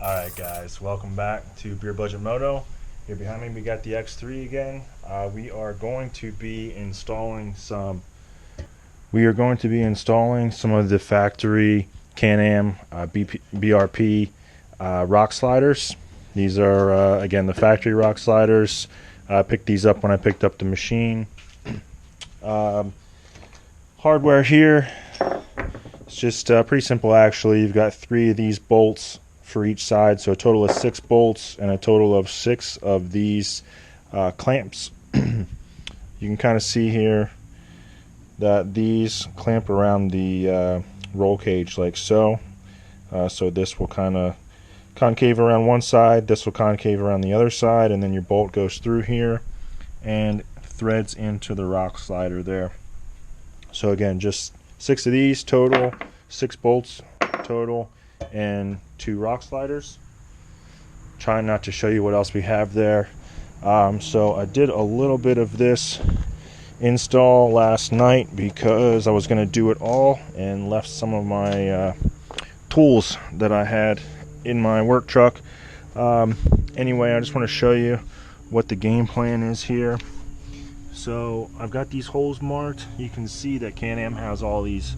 Alright guys, welcome back to Beer Budget Moto. Here behind me we got the X3 again. We are going to be installing some of the factory Can-Am BRP rock sliders. These are again the factory rock sliders. I picked these up when I picked up the machine. Hardware here, it's just pretty simple actually. You've got 3 of these bolts for each side, so a total of 6 bolts and a total of 6 of these clamps. You can kind of see here that these clamp around the roll cage like so. So this will kind of concave around one side, this will concave around the other side, and then your bolt goes through here and threads into the rock slider there. So again, just 6 of these total, 6 bolts total, and 2 rock sliders. Trying not to show you what else we have there. So I did a little bit of this install last night because I was going to do it all and left some of my tools that I had in my work truck. Anyway, I just want to show you what the game plan is here. So I've got these holes marked. You can see that Can-Am has all these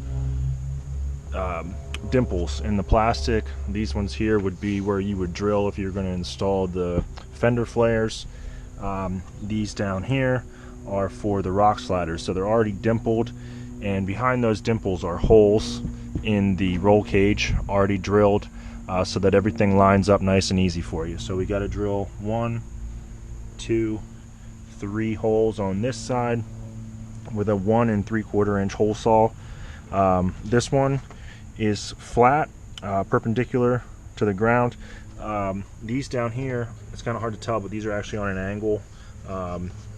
dimples in the plastic. These ones here would be where you would drill if you're going to install the fender flares. These down here are for the rock sliders, so they're already dimpled, and behind those dimples are holes in the roll cage already drilled, so that everything lines up nice and easy for you. So we got to drill 1, 2, 3 holes on this side with a 1 3/4 inch hole saw. This one is flat, perpendicular to the ground. These down here, it's kind of hard to tell, but these are actually on an angle,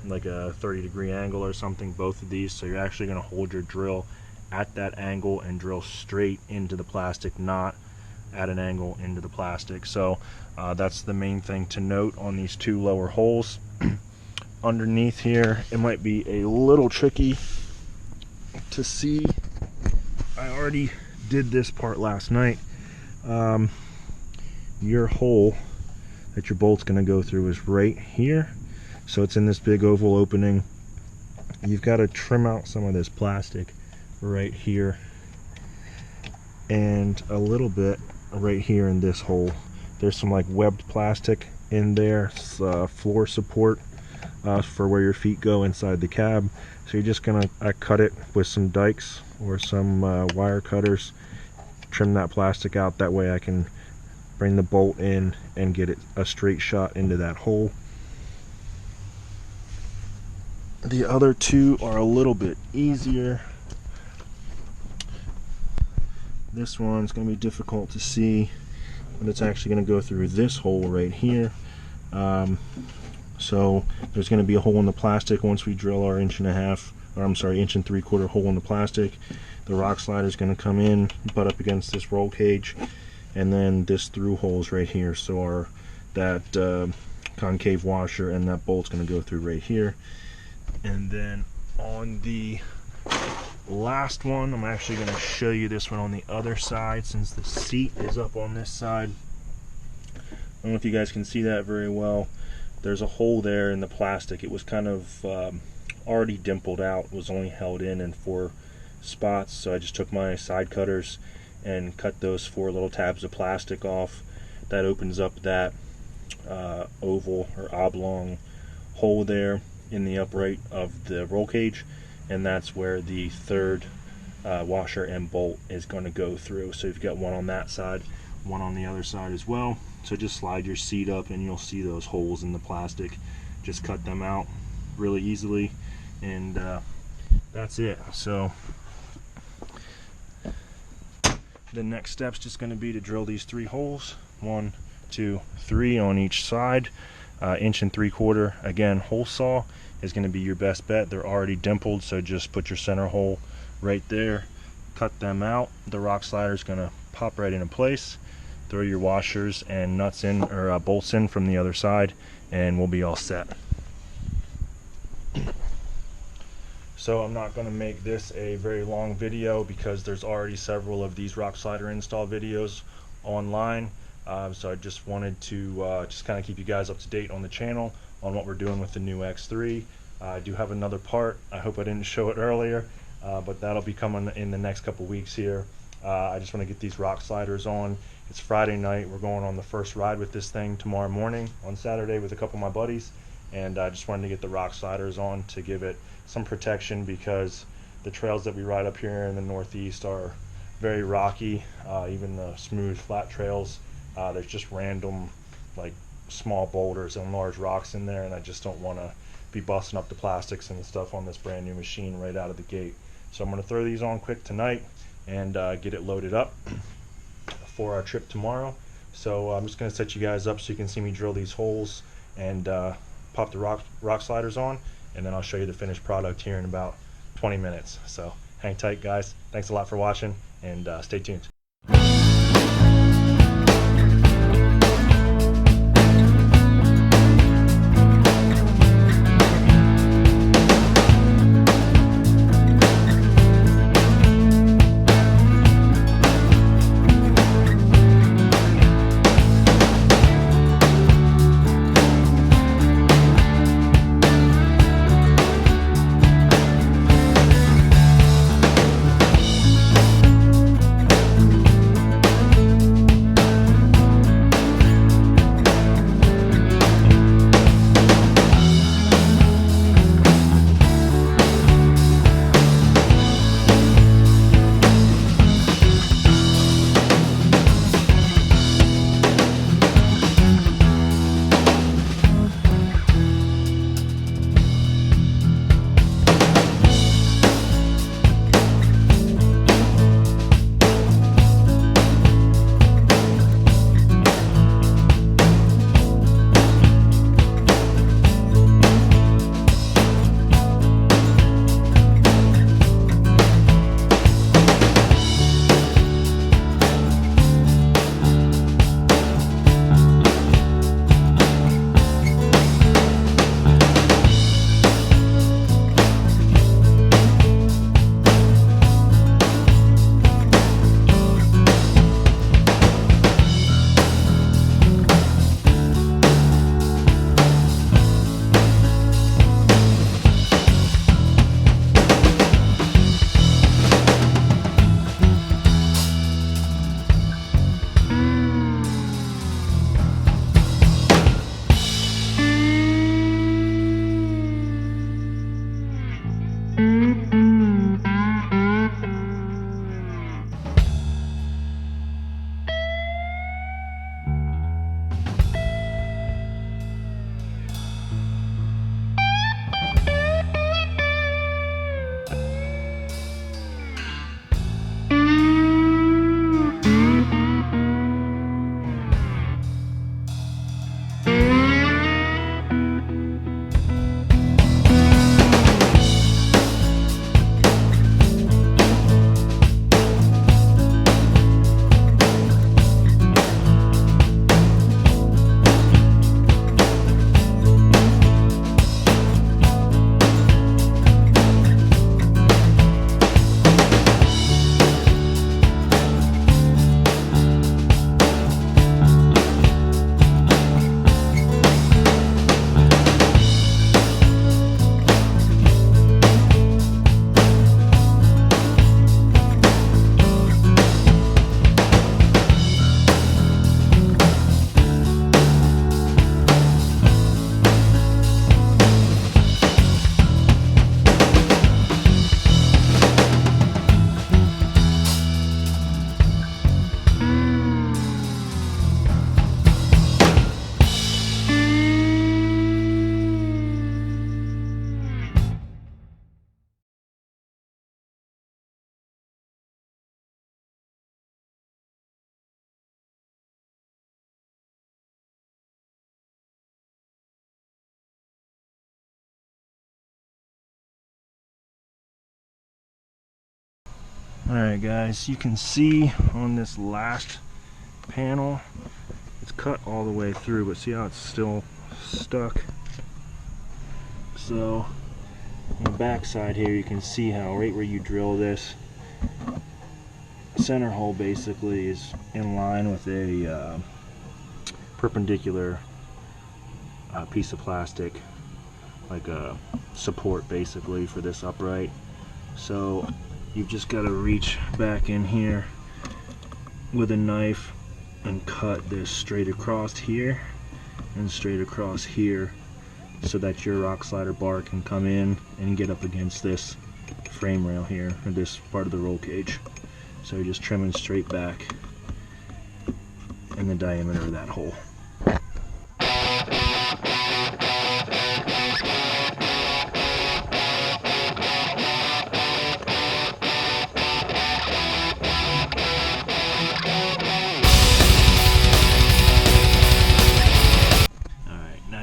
like a 30-degree angle or something, both of these. So you're actually going to hold your drill at that angle and drill straight into the plastic, not at an angle into the plastic. So that's the main thing to note on these 2 lower holes. Underneath here, it might be a little tricky to see. I already did this part last night. Your hole that your bolt's going to go through is right here, so it's in this big oval opening. You've got to trim out some of this plastic right here and a little bit right here in this hole. There's some like webbed plastic in there. It's floor support for where your feet go inside the cab. So you're just gonna cut it with some dikes or some wire cutters, trim that plastic out. That way I can bring the bolt in and get it a straight shot into that hole. The other 2 are a little bit easier. This one's going to be difficult to see, but it's actually going to go through this hole right here. So there's going to be a hole in the plastic once we drill our 1.5 or I'm sorry, 1 3/4 hole in the plastic. The rock slider is going to come in, butt up against this roll cage, and then this through hole is right here. So that concave washer and that bolt's going to go through right here. And then on the last one, I'm actually going to show you this one on the other side since the seat is up on this side. I don't know if you guys can see that very well. There's a hole there in the plastic. It was kind of already dimpled out. It was only held in 4 spots, so I just took my side cutters and cut those 4 little tabs of plastic off. That opens up that oval or oblong hole there in the upright of the roll cage, and that's where the 3rd washer and bolt is going to go through. So you've got one on that side, one on the other side as well. So just slide your seat up and you'll see those holes in the plastic. Just cut them out really easily, and that's it. So the next step's just going to be to drill these 3 holes, 1, 2, 3 on each side. 1 3/4. Again, hole saw is going to be your best bet. They're already dimpled, so just put your center hole right there, cut them out. The rock slider is going to pop right into place. Throw your washers and nuts in, or bolts in from the other side, and we'll be all set. So I'm not going to make this a very long video because there's already several of these rock slider install videos online. So I just wanted to just kind of keep you guys up to date on the channel on what we're doing with the new X3. I do have another part. I hope I didn't show it earlier, but that'll be coming in the next couple weeks here. I just want to get these rock sliders on. It's Friday night. We're going on the first ride with this thing tomorrow morning on Saturday with a couple of my buddies, and I just wanted to get the rock sliders on to give it some protection, because the trails that we ride up here in the Northeast are very rocky. Even the smooth flat trails, there's just random like small boulders and large rocks in there, and I just don't want to be busting up the plastics and stuff on this brand new machine right out of the gate. So I'm going to throw these on quick tonight and get it loaded up for our trip tomorrow. So I'm just going to set you guys up so you can see me drill these holes and pop the rock sliders on, and then I'll show you the finished product here in about 20 minutes. So hang tight, guys. Thanks a lot for watching, and stay tuned. Alright guys, you can see on this last panel, it's cut all the way through, but see how it's still stuck? So on the back side here, you can see how right where you drill this center hole basically is in line with a perpendicular piece of plastic, like a support basically for this upright. So you've just got to reach back in here with a knife and cut this straight across here and straight across here, so that your rock slider bar can come in and get up against this frame rail here, or this part of the roll cage. So you're just trimming straight back in the diameter of that hole.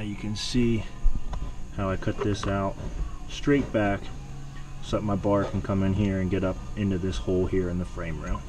You can see how I cut this out straight back so that my bar can come in here and get up into this hole here in the frame rail.